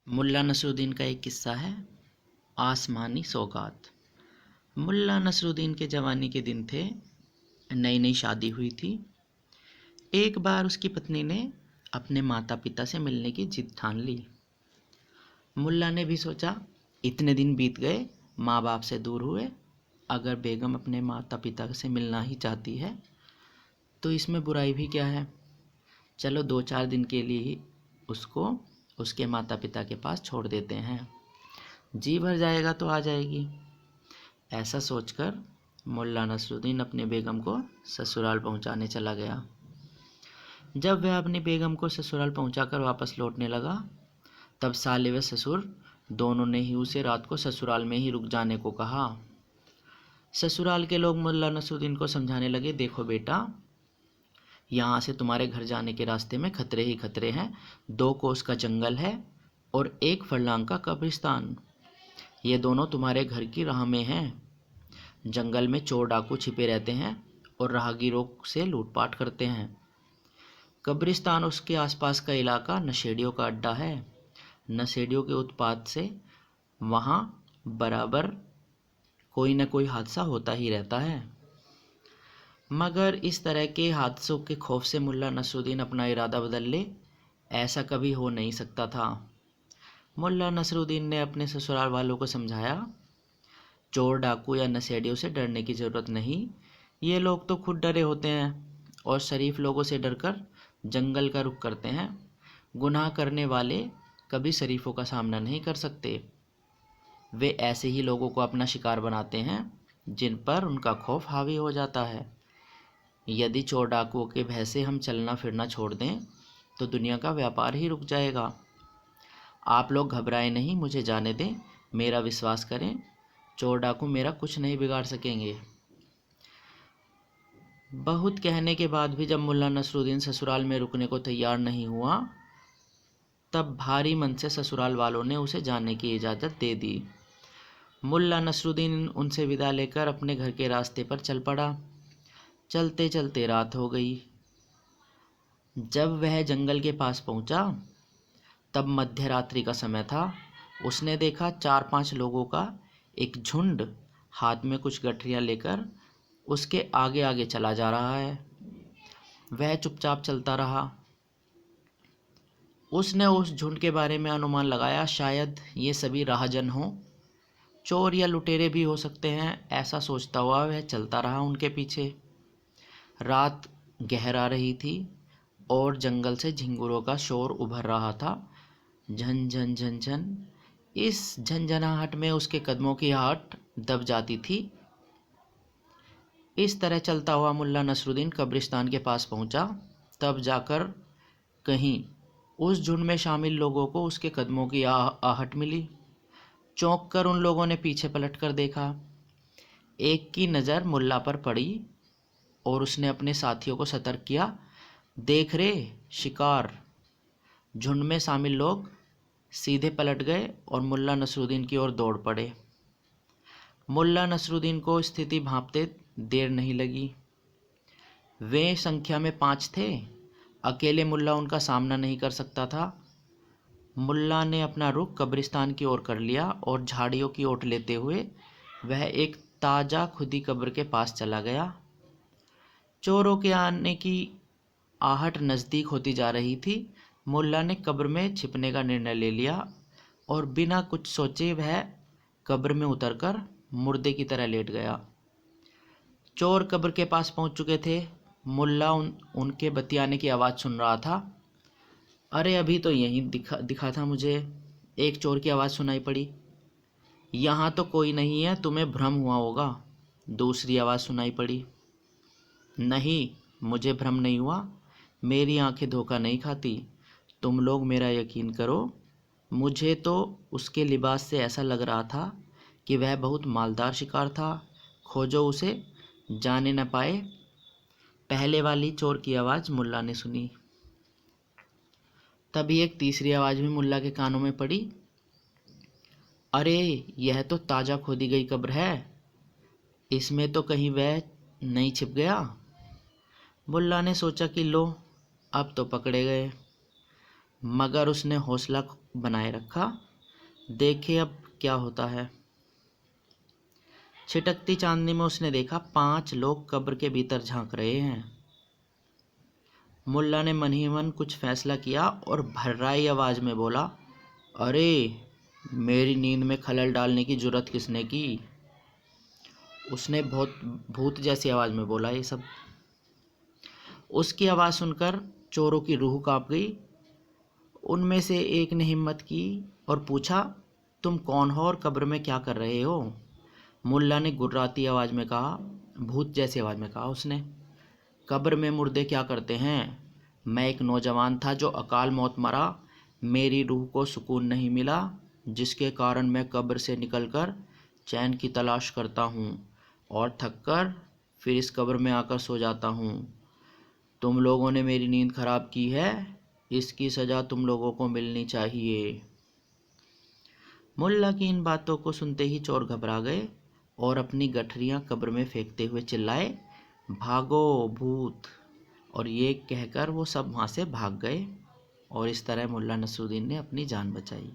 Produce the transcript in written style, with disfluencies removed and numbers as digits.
मुल्ला नसरुद्दीन का एक किस्सा है, आसमानी सौगात। मुल्ला नसरुद्दीन के जवानी के दिन थे। नई नई शादी हुई थी। एक बार उसकी पत्नी ने अपने माता पिता से मिलने की जिद ठान ली। मुल्ला ने भी सोचा, इतने दिन बीत गए, माँ बाप से दूर हुए, अगर बेगम अपने माता पिता से मिलना ही चाहती है तो इसमें बुराई भी क्या है। चलो 2-4 दिन के लिए ही उसको उसके माता पिता के पास छोड़ देते हैं, जी भर जाएगा तो आ जाएगी। ऐसा सोचकर मुल्ला नसरुद्दीन अपने बेगम को ससुराल पहुंचाने चला गया। जब वह अपनी बेगम को ससुराल पहुंचाकर वापस लौटने लगा, तब साले व ससुर दोनों ने ही उसे रात को ससुराल में ही रुक जाने को कहा। ससुराल के लोग मुल्ला नसरुद्दीन को समझाने लगे, देखो बेटा, यहाँ से तुम्हारे घर जाने के रास्ते में खतरे ही खतरे हैं। 2 कोस का जंगल है और 1 फरलांग का कब्रिस्तान। ये दोनों तुम्हारे घर की राह में हैं। जंगल में चोर डाकू छिपे रहते हैं और राहगीरों से लूटपाट करते हैं। कब्रिस्तान उसके आसपास का इलाका नशेड़ियों का अड्डा है। नशेड़ियों के उत्पात से वहाँ बराबर कोई न कोई हादसा होता ही रहता है। मगर इस तरह के हादसों के खौफ से मुल्ला नसरुद्दीन अपना इरादा बदल ले, ऐसा कभी हो नहीं सकता था। मुल्ला नसरुद्दीन ने अपने ससुराल वालों को समझाया, चोर डाकू या नशेड़ियों से डरने की ज़रूरत नहीं। ये लोग तो खुद डरे होते हैं और शरीफ लोगों से डरकर जंगल का रुख करते हैं। गुनाह करने वाले कभी शरीफों का सामना नहीं कर सकते। वे ऐसे ही लोगों को अपना शिकार बनाते हैं जिन पर उनका खौफ हावी हो जाता है। यदि चोर डाकुओं के भय से हम चलना फिरना छोड़ दें तो दुनिया का व्यापार ही रुक जाएगा। आप लोग घबराएं नहीं, मुझे जाने दें, मेरा विश्वास करें, चोर डाकू मेरा कुछ नहीं बिगाड़ सकेंगे। बहुत कहने के बाद भी जब मुल्ला नसरुद्दीन ससुराल में रुकने को तैयार नहीं हुआ, तब भारी मन से ससुराल वालों ने उसे जाने की इजाज़त दे दी। मुल्ला नसरुद्दीन उनसे विदा लेकर अपने घर के रास्ते पर चल पड़ा। चलते चलते रात हो गई। जब वह जंगल के पास पहुंचा, तब मध्य रात्रि का समय था। उसने देखा 4-5 लोगों का एक झुंड हाथ में कुछ गठरियाँ लेकर उसके आगे आगे चला जा रहा है। वह चुपचाप चलता रहा। उसने उस झुंड के बारे में अनुमान लगाया, शायद ये सभी राहजन हों, चोर या लुटेरे भी हो सकते हैं। ऐसा सोचता हुआ वह चलता रहा उनके पीछे। रात गहरा रही थी और जंगल से झिंगुरों का शोर उभर रहा था, झन झन झन झन। इस झंझनाहट में उसके कदमों की आहट दब जाती थी। इस तरह चलता हुआ मुल्ला नसरुद्दीन कब्रिस्तान के पास पहुंचा। तब जाकर कहीं उस झुंड में शामिल लोगों को उसके कदमों की आहट मिली। चौंक कर उन लोगों ने पीछे पलट कर देखा। एक की नज़र मुल्ला पर पड़ी और उसने अपने साथियों को सतर्क किया, देख रे शिकार। झुंड में शामिल लोग सीधे पलट गए और मुल्ला नसरुद्दीन की ओर दौड़ पड़े। मुल्ला नसरुद्दीन को स्थिति भांपते देर नहीं लगी। वे संख्या में 5 थे। अकेले मुल्ला उनका सामना नहीं कर सकता था। मुल्ला ने अपना रुख कब्रिस्तान की ओर कर लिया और झाड़ियों की ओट लेते हुए वह एक ताज़ा खुदी कब्र के पास चला गया। चोरों के आने की आहट नज़दीक होती जा रही थी। मुल्ला ने कब्र में छिपने का निर्णय ले लिया और बिना कुछ सोचे वह कब्र में उतरकर मुर्दे की तरह लेट गया। चोर कब्र के पास पहुंच चुके थे। मुल्ला उनके बतियाने की आवाज़ सुन रहा था। अरे अभी तो यहीं दिखा था मुझे, एक चोर की आवाज़ सुनाई पड़ी। यहाँ तो कोई नहीं है, तुम्हें भ्रम हुआ होगा, दूसरी आवाज़ सुनाई पड़ी। नहीं, मुझे भ्रम नहीं हुआ, मेरी आंखें धोखा नहीं खाती, तुम लोग मेरा यकीन करो। मुझे तो उसके लिबास से ऐसा लग रहा था कि वह बहुत मालदार शिकार था, खोजो उसे, जाने न पाए। पहले वाली चोर की आवाज़ मुल्ला ने सुनी। तभी एक तीसरी आवाज़ भी मुल्ला के कानों में पड़ी। अरे यह तो ताज़ा खोदी गई कब्र है, इसमें तो कहीं वह नहीं छिप गया। मुल्ला ने सोचा कि लो, अब तो पकड़े गए, मगर उसने हौसला बनाए रखा, देखे अब क्या होता है। छिटकती चांदनी में उसने देखा 5 लोग कब्र के भीतर झांक रहे हैं। मुल्ला ने मन ही मन कुछ फैसला किया और भर्राई आवाज में बोला, अरे मेरी नींद में खलल डालने की जुर्रत किसने की। उसने बहुत भूत जैसी आवाज में बोला ये सब। उसकी आवाज सुनकर चोरों की रूह कांप गई। उनमें से एक ने हिम्मत की और पूछा, तुम कौन हो और कब्र में क्या कर रहे हो। मुल्ला ने गुर्राती आवाज में कहा, भूत जैसी आवाज में कहा उसने, कब्र में मुर्दे क्या करते हैं। मैं एक नौजवान था जो अकाल मौत मरा। मेरी रूह को सुकून नहीं मिला, जिसके कारण मैं कब्र से निकलकर चैन की तलाश करता हूँ और थककर फिर इस कब्र में आकर सो जाता हूँ। तुम लोगों ने मेरी नींद खराब की है, इसकी सज़ा तुम लोगों को मिलनी चाहिए। मुल्ला की इन बातों को सुनते ही चोर घबरा गए और अपनी गठरियाँ कब्र में फेंकते हुए चिल्लाए, भागो भूत। और ये कहकर वो सब वहाँ से भाग गए और इस तरह मुल्ला नसरुद्दीन ने अपनी जान बचाई।